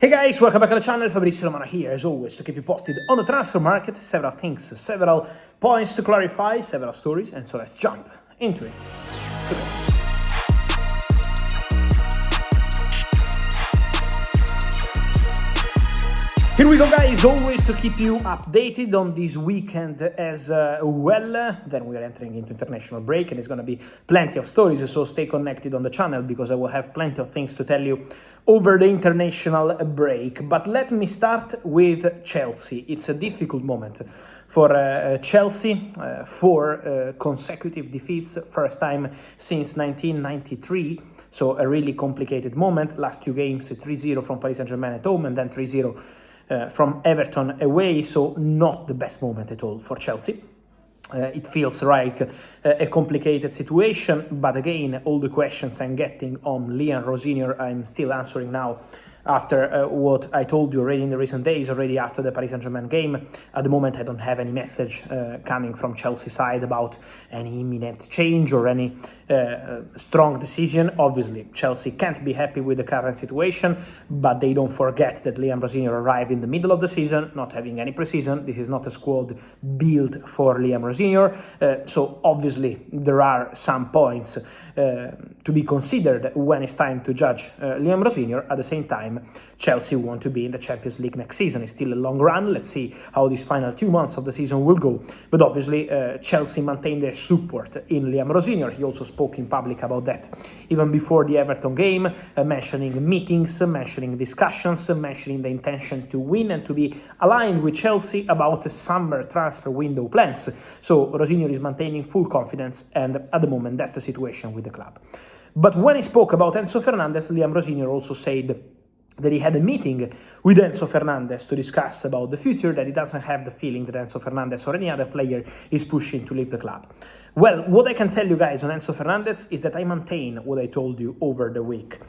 Hey guys, welcome back to the channel. Fabrizio Romano here, as always, to keep you posted on the transfer market. Several things, several points to clarify, several stories, and so let's jump into it. Here we go, guys, always to keep you updated on this weekend as well. Then we are entering into international break and there's going to be plenty of stories, so stay connected on the channel because I will have plenty of things to tell you over the international break. But let me start with Chelsea. It's a difficult moment for Chelsea, four consecutive defeats, first time since 1993. So a really complicated moment. Last two games, 3-0 from Paris Saint-Germain at home and then 3-0 from Everton away, so not the best moment at all for Chelsea. It feels like a complicated situation, but again, all the questions I'm getting on Liam Rosenior, I'm still answering now after what I told you already in the recent days, already after the Paris Saint-Germain game. At the moment, I don't have any message coming from Chelsea side about any imminent change or any strong decision. Obviously, Chelsea can't be happy with the current situation, but they don't forget that Liam Rosenior arrived in the middle of the season, not having any preseason. This is not a squad built for Liam Rosenior. So obviously, there are some points to be considered when it's time to judge Liam Rosenior. At the same time, Chelsea want to be in the Champions League next season. It's still a long run. Let's see how these final 2 months of the season will go. But obviously, Chelsea maintain their support in Liam Rosenior. He also spoke in public about that even before the Everton game, mentioning meetings, mentioning discussions, mentioning the intention to win and to be aligned with Chelsea about the summer transfer window plans. So Rosenior is maintaining full confidence, and at the moment, that's the situation with the club. But when he spoke about Enzo Fernández, Liam Rosenior also said that he had a meeting with Enzo Fernández to discuss about the future, that he doesn't have the feeling that Enzo Fernández or any other player is pushing to leave the club. Well, what I can tell you guys on Enzo Fernández is that I maintain what I told you over the week.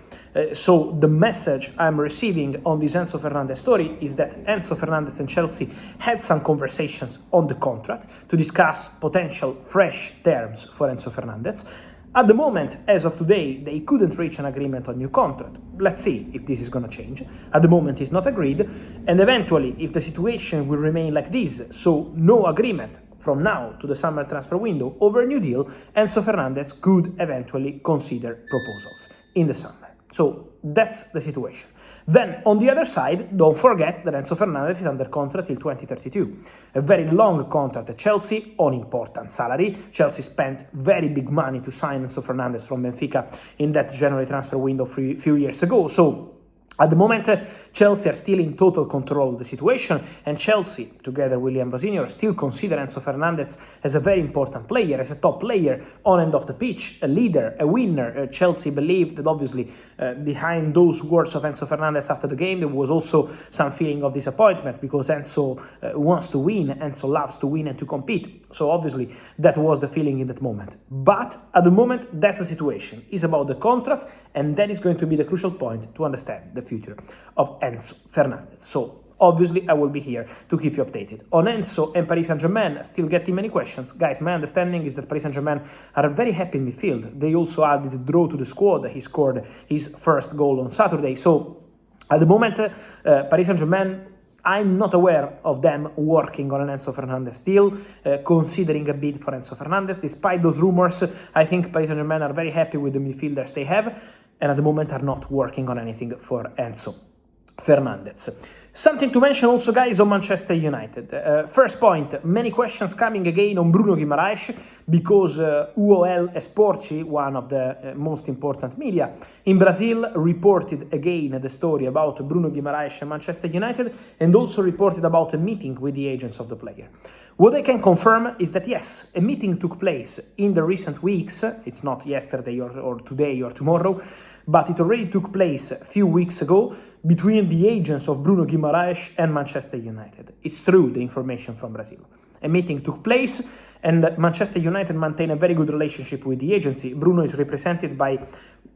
So the message I'm receiving on this Enzo Fernández story is that Enzo Fernández and Chelsea had some conversations on the contract to discuss potential fresh terms for Enzo Fernández. At the moment, as of today, they couldn't reach an agreement on new contract. Let's see if this is going to change. At the moment, it's not agreed. And eventually, if the situation will remain like this, so no agreement from now to the summer transfer window over a new deal, Enzo Fernández could eventually consider proposals in the summer. So that's the situation. Then, on the other side, don't forget that Enzo Fernández is under contract till 2032. A very long contract at Chelsea on important salary. Chelsea spent very big money to sign Enzo Fernández from Benfica in that January transfer window a few years ago. So, at the moment, Chelsea are still in total control of the situation, and Chelsea, together with Liam Rosenior, still consider Enzo Fernández as a very important player, as a top player on and off the pitch, a leader, a winner. Chelsea believed that obviously behind those words of Enzo Fernández after the game, there was also some feeling of disappointment because Enzo wants to win, Enzo loves to win and to compete. So obviously that was the feeling in that moment. But at the moment, that's the situation. It's about the contract, and that is going to be the crucial point to understand the future of Enzo Fernández. So obviously I will be here to keep you updated. On Enzo and Paris Saint-Germain, still getting many questions. Guys, my understanding is that Paris Saint-Germain are very happy in midfield. They also added a draw to the squad. He scored his first goal on Saturday. So at the moment, Paris Saint-Germain, I'm not aware of them working on an Enzo Fernández deal, considering a bid for Enzo Fernández. Despite those rumors, I think Paris Saint-Germain are very happy with the midfielders they have, and at the moment are not working on anything for Enzo Fernández. Something to mention also, guys, on Manchester United. First point, many questions coming again on Bruno Guimarães, because UOL Esporte, one of the most important media in Brazil, reported again the story about Bruno Guimarães and Manchester United, and also reported about a meeting with the agents of the player. What I can confirm is that yes, a meeting took place in the recent weeks. It's not yesterday or today or tomorrow, but it already took place a few weeks ago between the agents of Bruno Guimarães and Manchester United. It's true, the information from Brazil. A meeting took place, and Manchester United maintain a very good relationship with the agency. Bruno is represented by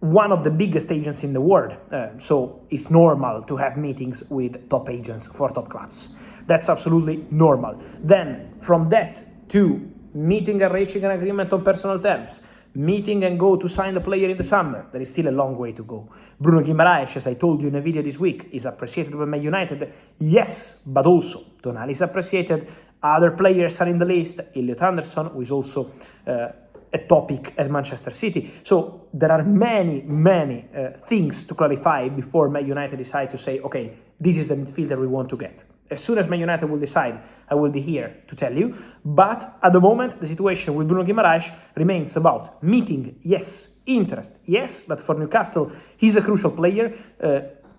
one of the biggest agents in the world, so it's normal to have meetings with top agents for top clubs. That's absolutely normal. Then, from that to meeting and reaching an agreement on personal terms, meeting and go to sign the player in the summer. There is still a long way to go. Bruno Guimarães, as I told you in a video this week, is appreciated by Man United. Yes, but also Tonali is appreciated. Other players are in the list. Elliot Anderson, who is also a topic at Manchester City. So there are many things to clarify before Man United decide to say, okay, this is the midfielder we want to get. As soon as Man United will decide, I will be here to tell you. But at the moment, the situation with Bruno Guimarães remains about meeting, yes, interest, yes, but for Newcastle, he's a crucial player.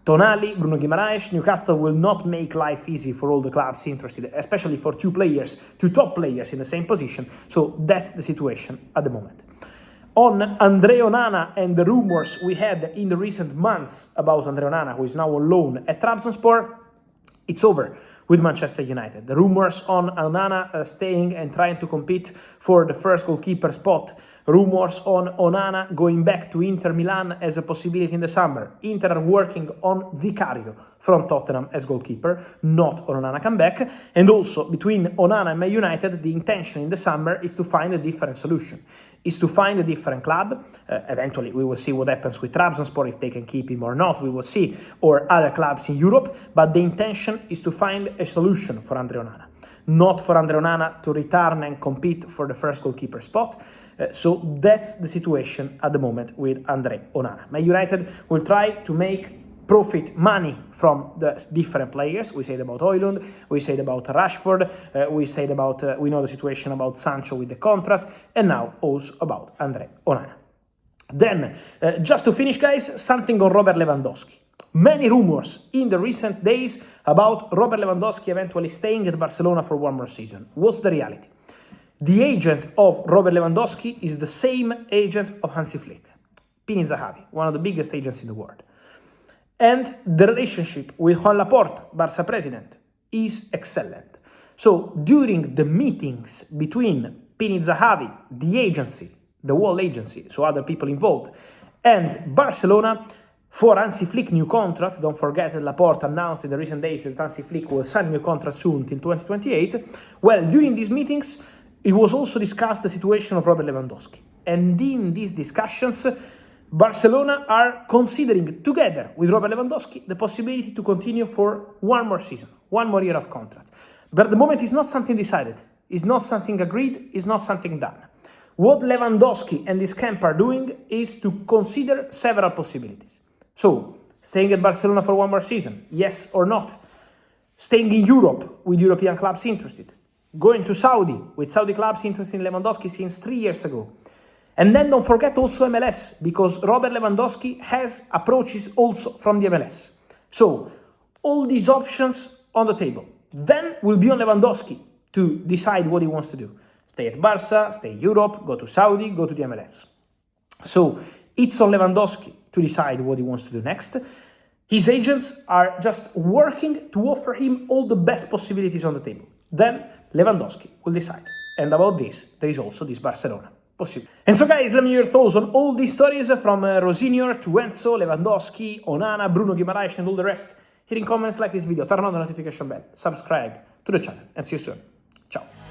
Tonali, Bruno Guimarães, Newcastle will not make life easy for all the clubs interested, especially for two top players in the same position. So that's the situation at the moment. On André Onana and the rumors we had in the recent months about André Onana, who is now on loan at Trabzonspor, it's over with Manchester United. The rumors on Onana staying and trying to compete for the first goalkeeper spot. Rumors on Onana going back to Inter Milan as a possibility in the summer. Inter are working on Vicario from Tottenham as goalkeeper, not on Onana comeback. And also between Onana and Man United, the intention in the summer is to find a different solution. Is to find a different club. Eventually, we will see what happens with Trabzonspor, if they can keep him or not, we will see, or other clubs in Europe, but the intention is to find a solution for André Onana. Not for André Onana to return and compete for the first goalkeeper spot. So that's the situation at the moment with André Onana. Man United will try to make profit money from the different players. We said about Højlund, we said about Rashford, we said about, we know the situation about Sancho with the contract, and now also about André Onana. Then, just to finish guys, something on Robert Lewandowski. Many rumors in the recent days about Robert Lewandowski eventually staying at Barcelona for one more season. What's the reality? The agent of Robert Lewandowski is the same agent of Hansi Flick, Pini Zahavi, one of the biggest agents in the world. And the relationship with Juan Laporta, Barca president, is excellent. So during the meetings between Pini Zahavi, the agency, the whole agency, so other people involved, and Barcelona, for Hansi Flick new contract, don't forget that Laporta announced in the recent days that Hansi Flick will sign a new contract soon till 2028. Well, during these meetings, it was also discussed the situation of Robert Lewandowski. And in these discussions, Barcelona are considering, together with Robert Lewandowski, the possibility to continue for one more season, one more year of contract. But at the moment, it's not something decided. It's not something agreed. It's not something done. What Lewandowski and his camp are doing is to consider several possibilities. So, staying at Barcelona for one more season, yes or not? Staying in Europe with European clubs interested. Going to Saudi with Saudi clubs interested in Lewandowski since 3 years ago. And then don't forget also MLS, because Robert Lewandowski has approaches also from the MLS. So, all these options on the table. Then will be on Lewandowski to decide what he wants to do. Stay at Barca, stay in Europe, go to Saudi, go to the MLS. So, it's on Lewandowski to decide what he wants to do next. His agents are just working to offer him all the best possibilities on the table. Then Lewandowski will decide. And about this, there is also this Barcelona possible. And so guys, let me hear your thoughts on all these stories from Rosenior to Enzo, Lewandowski, Onana, Bruno Guimarães and all the rest. Here in comments, like this video, turn on the notification bell, subscribe to the channel, and see you soon. Ciao.